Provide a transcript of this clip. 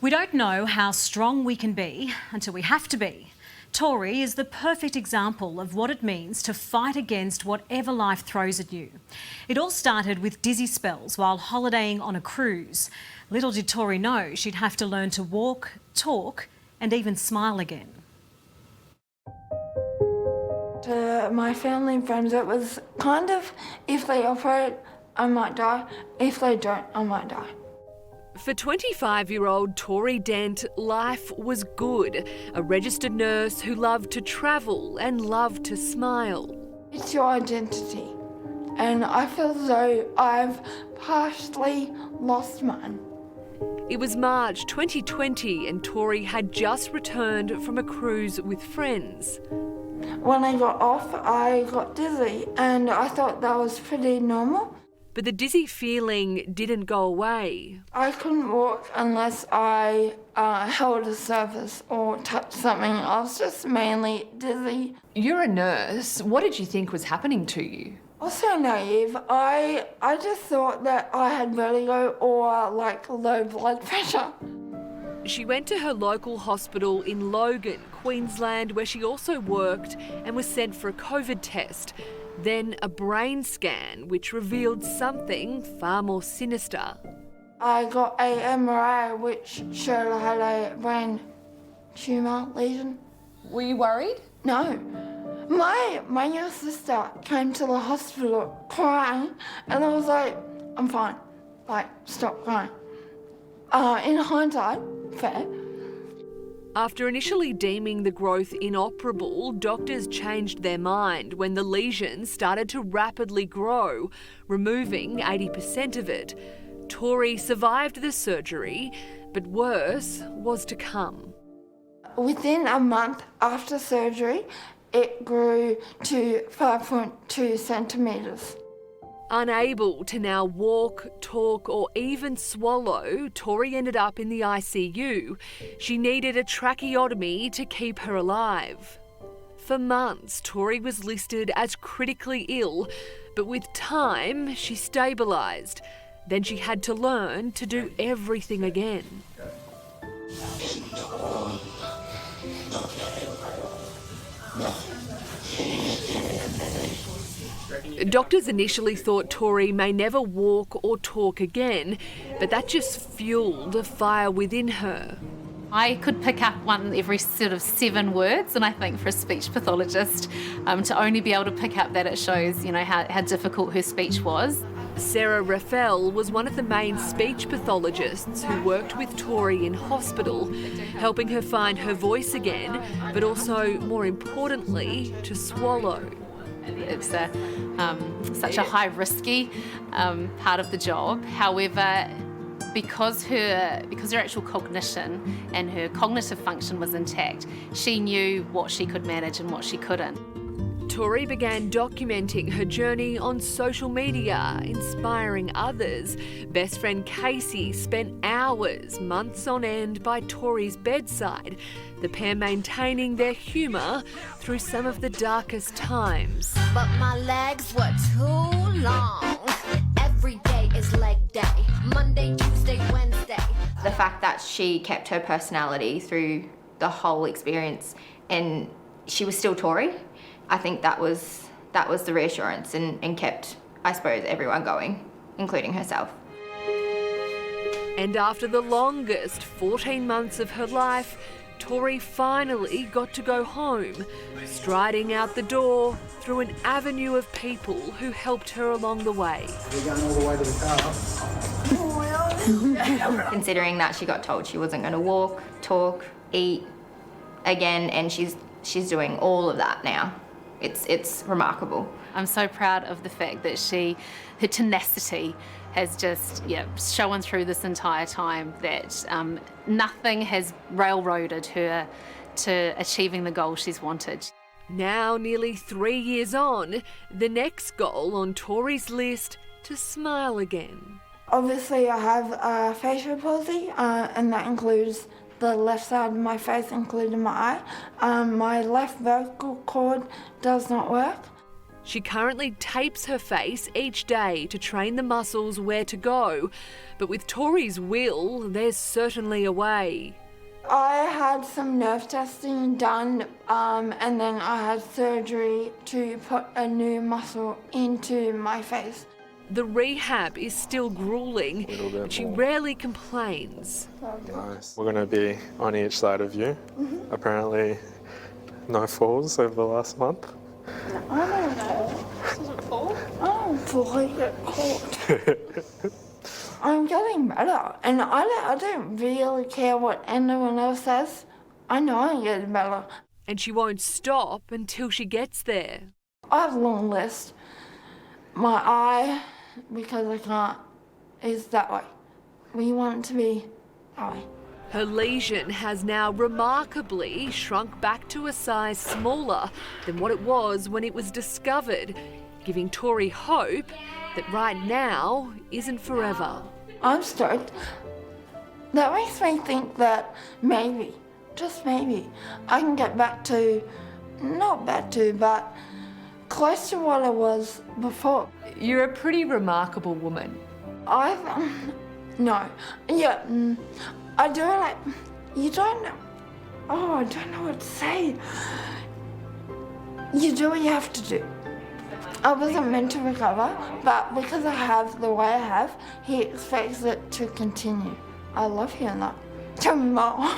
We don't know how strong we can be until we have to be. Tori is the perfect example of what it means to fight against whatever life throws at you. It all started with dizzy spells while holidaying on a cruise. Little did Tori know she'd have to learn to walk, talk, and even smile again. To my family and friends, it was kind of, if they operate, I might die. If they don't, I might die. For 25-year-old Tori Dent, life was good. A registered nurse who loved to travel and loved to smile. It's your identity, and I feel as though I've partially lost mine. It was March 2020 and Tori had just returned from a cruise with friends. When I got off, I got dizzy, and I thought that was pretty normal. But the dizzy feeling didn't go away. I couldn't walk unless I held a surface or touched something. I was just mainly dizzy. You're a nurse. What did you think was happening to you? I was so naive. I just thought that I had vertigo or like low blood pressure. She went to her local hospital in Logan, Queensland, where she also worked, and was sent for a COVID test. Then a brain scan, which revealed something far more sinister. I got a MRI, which showed I had a brain tumour lesion. Were you worried? No. My younger sister came to the hospital crying, and I was like, I'm fine. Like, stop crying. In hindsight, fair. After initially deeming the growth inoperable, doctors changed their mind when the lesion started to rapidly grow, removing 80% of it. Tori survived the surgery, but worse was to come. Within a month after surgery, it grew to 5.2 centimetres. Unable to now walk, talk or even swallow, Tori ended up in the ICU. She needed a tracheotomy to keep her alive. For months, Tori was listed as critically ill, but with time, she stabilised. Then she had to learn to do everything again. Doctors initially thought Tori may never walk or talk again, but that just fueled a fire within her. I could pick up one every sort of 7 words, and I think for a speech pathologist, to only be able to pick up that, it shows, how difficult her speech was. Sarah Raphael was one of the main speech pathologists who worked with Tori in hospital, helping her find her voice again, but also, more importantly, to swallow. It's such a high risky part of the job. However, because her actual cognition and her cognitive function was intact, she knew what she could manage and what she couldn't. Tori began documenting her journey on social media, inspiring others. Best friend Casey spent hours, months on end by Tori's bedside, the pair maintaining their humour through some of the darkest times. But my legs were too long. Every day is leg day. Monday, Tuesday, Wednesday. The fact that she kept her personality through the whole experience and she was still Tori, I think that was the reassurance and kept, I suppose, everyone going, including herself. And after the longest 14 months of her life, Tori finally got to go home, striding out the door through an avenue of people who helped her along the way. We're going all the way to the car. Considering that she got told she wasn't going to walk, talk, eat again, and she's doing all of that now. It's remarkable. I'm so proud of the fact that her tenacity has just shown through this entire time, that nothing has railroaded her to achieving the goal she's wanted. Now, nearly 3 years on, the next goal on Tori's list, to smile again. Obviously, I have facial palsy, and that includes the left side of my face, including my eye. My left vocal cord does not work. She currently tapes her face each day to train the muscles where to go, but with Tori's will, there's certainly a way. I had some nerve testing done and then I had surgery to put a new muscle into my face. The rehab is still grueling, but she rarely complains. Nice. We're going to be on each side of you. Apparently, no falls over the last month. I don't know. Does it fall? I don't fully get caught. I'm getting better, and I don't really care what anyone else says. I know I'm getting better. And she won't stop until she gets there. I have a long list. My eye, because I can't, is that way. We want it to be that way. Her lesion has now remarkably shrunk back to a size smaller than what it was when it was discovered, giving Tori hope that right now isn't forever. I'm stoked. That makes me think that maybe, just maybe, I can get back to, not back to, but close to what I was before. You're a pretty remarkable woman. No, yeah, I do like, you don't know, I don't know what to say. You do what you have to do. I wasn't meant to recover, but because I have the way I have, he expects it to continue. I love hearing that. Tell me more.